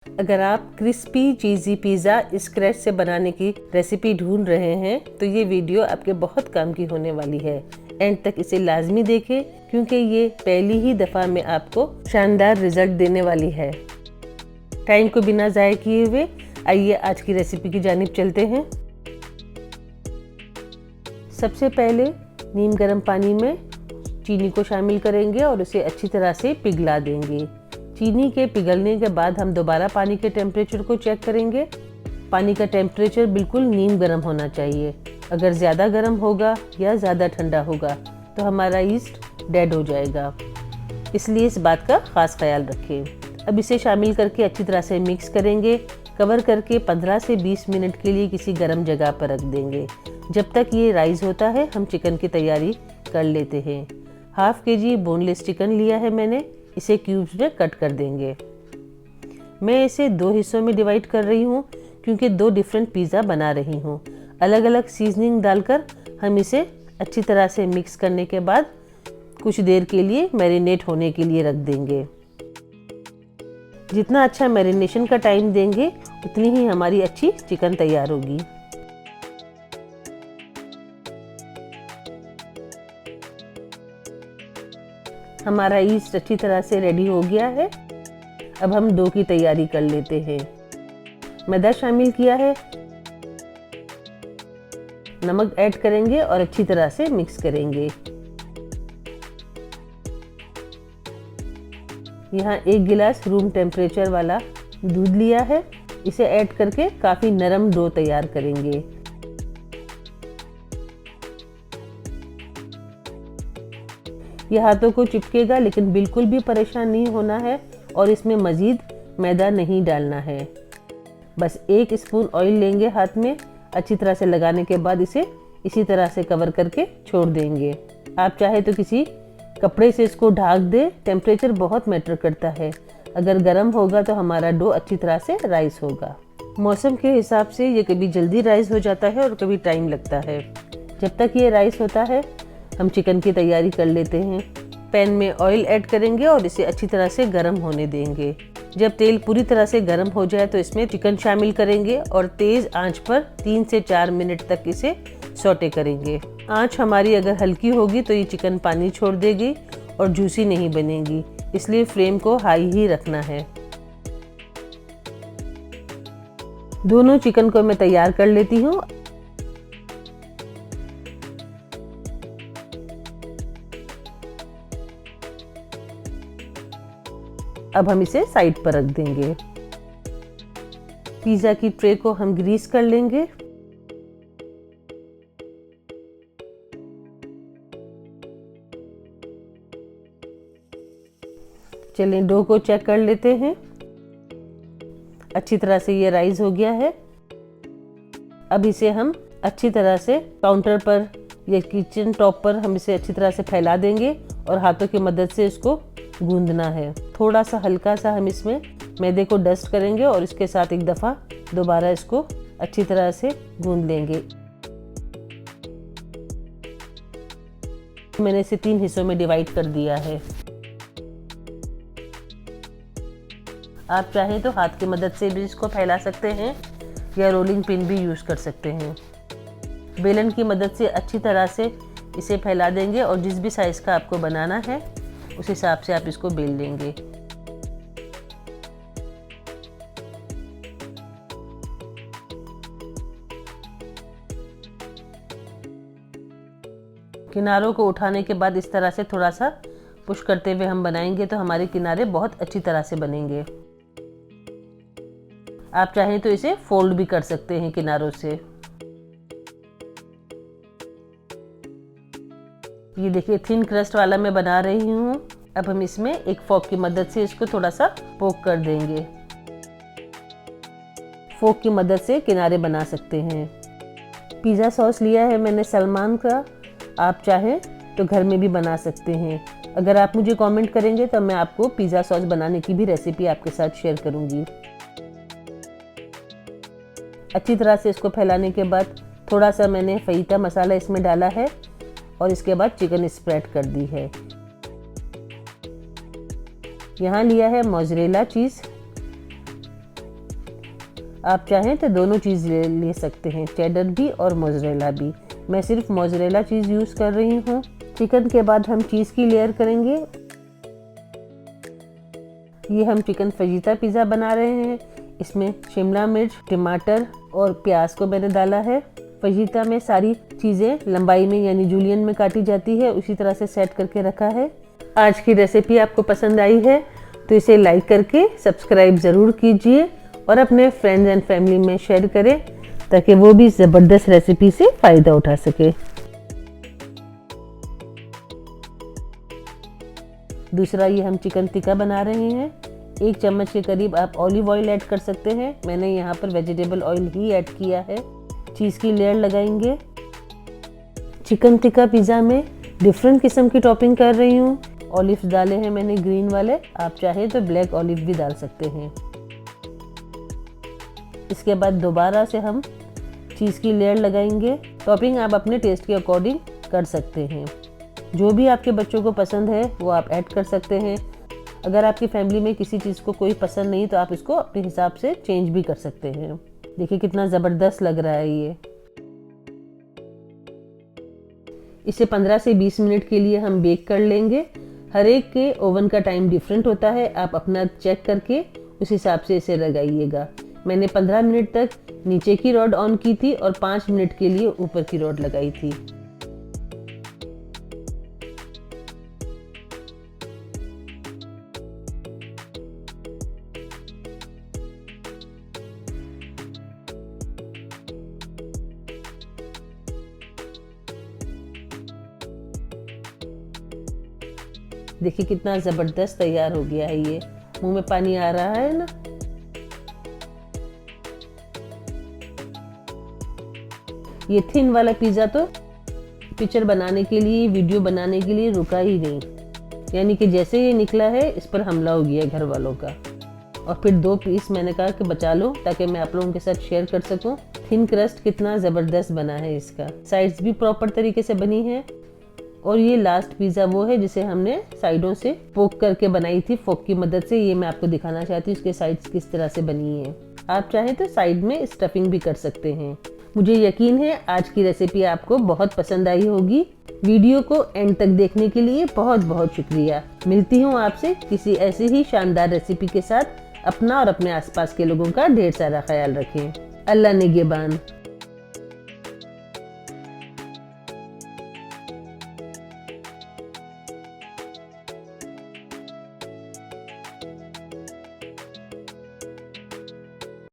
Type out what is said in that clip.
अगर आप क्रिस्पी चीज़ी pizza scratch से बनाने की रेसिपी ढूंढ रहे हैं तो ये वीडियो आपके बहुत काम की होने वाली है। एंड तक इसे लाजमी देखें क्योंकि ये पहली ही दफ़ा में आपको शानदार रिजल्ट देने वाली है। टाइम को बिना ज़ाय किए हुए आइए आज की रेसिपी की जानिब चलते हैं। सबसे पहले नीम गर्म पानी में चीनी को शामिल करेंगे और उसे अच्छी तरह से पिघला देंगे। चीनी के पिघलने के बाद हम दोबारा पानी के टेम्परेचर को चेक करेंगे। पानी का टेम्परेचर बिल्कुल नीम गर्म होना चाहिए। अगर ज़्यादा गर्म होगा या ज़्यादा ठंडा होगा तो हमारा यीस्ट डेड हो जाएगा, इसलिए इस बात का ख़ास ख्याल रखें। अब इसे शामिल करके अच्छी तरह से मिक्स करेंगे। कवर करके 15 से 20 मिनट के लिए किसी गर्म जगह पर रख देंगे। जब तक ये राइस होता है हम चिकन की तैयारी कर लेते हैं। हाफ kg बोनलेस चिकन लिया है मैंने, इसे क्यूब्स में कट कर देंगे। मैं इसे 2 हिस्सों में डिवाइड कर रही हूँ क्योंकि 2 डिफरेंट पिज़्ज़ा बना रही हूँ। अलग अलग सीजनिंग डालकर हम इसे अच्छी तरह से मिक्स करने के बाद कुछ देर के लिए मैरिनेट होने के लिए रख देंगे। जितना अच्छा मैरिनेशन का टाइम देंगे उतनी ही हमारी अच्छी चिकन तैयार होगी। हमारा यीस्ट अच्छी तरह से रेडी हो गया है। अब हम डो की तैयारी कर लेते हैं। मैदा शामिल किया है, नमक ऐड करेंगे और अच्छी तरह से मिक्स करेंगे। यहाँ 1 गिलास रूम टेम्परेचर वाला दूध लिया है, इसे ऐड करके काफ़ी नरम डो तैयार करेंगे। यह हाथों को चिपकेगा लेकिन बिल्कुल भी परेशान नहीं होना है और इसमें मज़ीद मैदा नहीं डालना है। बस 1 स्पून ऑयल लेंगे हाथ में, अच्छी तरह से लगाने के बाद इसे इसी तरह से कवर करके छोड़ देंगे। आप चाहे तो किसी कपड़े से इसको ढक दें। टेम्परेचर बहुत मैटर करता है। अगर गर्म होगा तो हमारा डो अच्छी तरह से राइस होगा। मौसम के हिसाब से ये कभी जल्दी राइस हो जाता है और कभी टाइम लगता है। जब तक ये राइस होता है हम चिकन की तैयारी कर लेते हैं। पैन में ऑयल ऐड करेंगे और इसे अच्छी तरह से गर्म होने देंगे। जब तेल पूरी तरह से गर्म हो जाए तो इसमें चिकन शामिल करेंगे और तेज़ आंच पर 3 से 4 मिनट तक इसे सौटे करेंगे। आंच हमारी अगर हल्की होगी तो ये चिकन पानी छोड़ देगी और जूसी नहीं बनेगी, इसलिए फ्लेम को हाई ही रखना है। दोनों चिकन को मैं तैयार कर लेती हूँ। अब हम इसे साइड पर रख देंगे। पिज़्ज़ा की ट्रे को हम ग्रीस कर लेंगे। चलें डो को चेक कर लेते हैं। अच्छी तरह से ये राइस हो गया है। अब इसे हम अच्छी तरह से काउंटर पर या किचन टॉप पर हम इसे अच्छी तरह से फैला देंगे और हाथों की मदद से इसको गूंदना है। थोड़ा सा हल्का सा हम इसमें मैदे को डस्ट करेंगे और इसके साथ एक दफ़ा दोबारा इसको अच्छी तरह से गूंद लेंगे। मैंने इसे 3 हिस्सों में डिवाइड कर दिया है। आप चाहें तो हाथ की मदद से भी इसको फैला सकते हैं या रोलिंग पिन भी यूज़ कर सकते हैं। बेलन की मदद से अच्छी तरह से इसे फैला देंगे और जिस भी साइज़ का आपको बनाना है उस हिसाब से आप इसको बेल लेंगे। किनारों को उठाने के बाद इस तरह से थोड़ा सा पुश करते हुए हम बनाएंगे तो हमारे किनारे बहुत अच्छी तरह से बनेंगे। आप चाहें तो इसे फोल्ड भी कर सकते हैं किनारों से। ये देखिए थिन क्रस्ट वाला मैं बना रही हूँ। अब हम इसमें एक फोक की मदद से इसको थोड़ा सा पोक कर देंगे। फोक की मदद से किनारे बना सकते हैं। पिज़्ज़ा सॉस लिया है मैंने सलमान का, आप चाहें तो घर में भी बना सकते हैं। अगर आप मुझे कमेंट करेंगे तो मैं आपको पिज़्ज़ा सॉस बनाने की भी रेसिपी आपके साथ शेयर करूँगी। अच्छी तरह से इसको फैलाने के बाद थोड़ा सा मैंने फहीता मसाला इसमें डाला है और इसके बाद चिकन स्प्रेड कर दी है। यहाँ लिया है मोज़रेला चीज़, आप चाहें तो दोनों चीज़ ले सकते हैं, चेडर भी और मोज़रेला भी। मैं सिर्फ मोज़रेला चीज़ यूज़ कर रही हूँ। चिकन के बाद हम चीज़ की लेयर करेंगे। ये हम चिकन फजीता पिज़्ज़ा बना रहे हैं। इसमें शिमला मिर्च, टमाटर और प्याज को मैंने डाला है। फजीता में सारी चीज़ें लंबाई में यानी जूलियन में काटी जाती है, उसी तरह से सेट करके रखा है। आज की रेसिपी आपको पसंद आई है तो इसे लाइक करके सब्सक्राइब ज़रूर कीजिए और अपने फ्रेंड्स एंड फैमिली में शेयर करें ताकि वो भी ज़बरदस्त रेसिपी से फ़ायदा उठा सके। दूसरा ये हम चिकन टिक्का बना रहे हैं। 1 चम्मच के करीब आप ऑलिव ऑयल ऐड कर सकते हैं। मैंने यहाँ पर वेजिटेबल ऑयल ही ऐड किया है। चीज़ की लेयर लगाएंगे। चिकन टिक्का पिज़्ज़ा में डिफरेंट किस्म की टॉपिंग कर रही हूँ। ऑलिव्स डाले हैं मैंने ग्रीन वाले, आप चाहे तो ब्लैक ऑलिव भी डाल सकते हैं। इसके बाद दोबारा से हम चीज़ की लेयर लगाएंगे। टॉपिंग आप अपने टेस्ट के अकॉर्डिंग कर सकते हैं। जो भी आपके बच्चों को पसंद है वो आप ऐड कर सकते हैं। अगर आपकी फैमिली में किसी चीज़ को कोई पसंद नहीं तो आप इसको अपने हिसाब से चेंज भी कर सकते हैं। देखिए कितना ज़बरदस्त लग रहा है ये। इसे 15 से 20 मिनट के लिए हम बेक कर लेंगे। हर एक के ओवन का टाइम डिफरेंट होता है, आप अपना चेक करके उस हिसाब से इसे लगाइएगा। मैंने 15 मिनट तक नीचे की रॉड ऑन की थी और 5 मिनट के लिए ऊपर की रॉड लगाई थी। देखिए कितना ज़बरदस्त तैयार हो गया है ये। मुंह में पानी आ रहा है ना। ये थिन वाला पिज़्ज़ा तो पिक्चर बनाने के लिए, वीडियो बनाने के लिए रुका ही नहीं। यानी कि जैसे ये निकला है इस पर हमला हो गया घर वालों का। और फिर 2 पीस मैंने कहा कि बचा लो ताकि मैं आप लोगों के साथ शेयर कर सकूं। थिन क्रस्ट कितना ज़बरदस्त बना है इसका। साइड्स भी प्रॉपर तरीके से बनी है। और ये लास्ट पिज़्ज़ा वो है जिसे हमने साइडों से पोक करके बनाई थी फोक की मदद से। ये मैं आपको दिखाना चाहती हूँ उसके साइड्स किस तरह से बनी है। आप चाहें तो साइड में स्टफिंग भी कर सकते हैं। मुझे यकीन है आज की रेसिपी आपको बहुत पसंद आई होगी। वीडियो को एंड तक देखने के लिए बहुत बहुत शुक्रिया। मिलती हूँ आपसे किसी ऐसी ही शानदार रेसिपी के साथ। अपना और अपने आसपास के लोगों का ढेर सारा ख्याल रखें। अल्लाह निगहबान।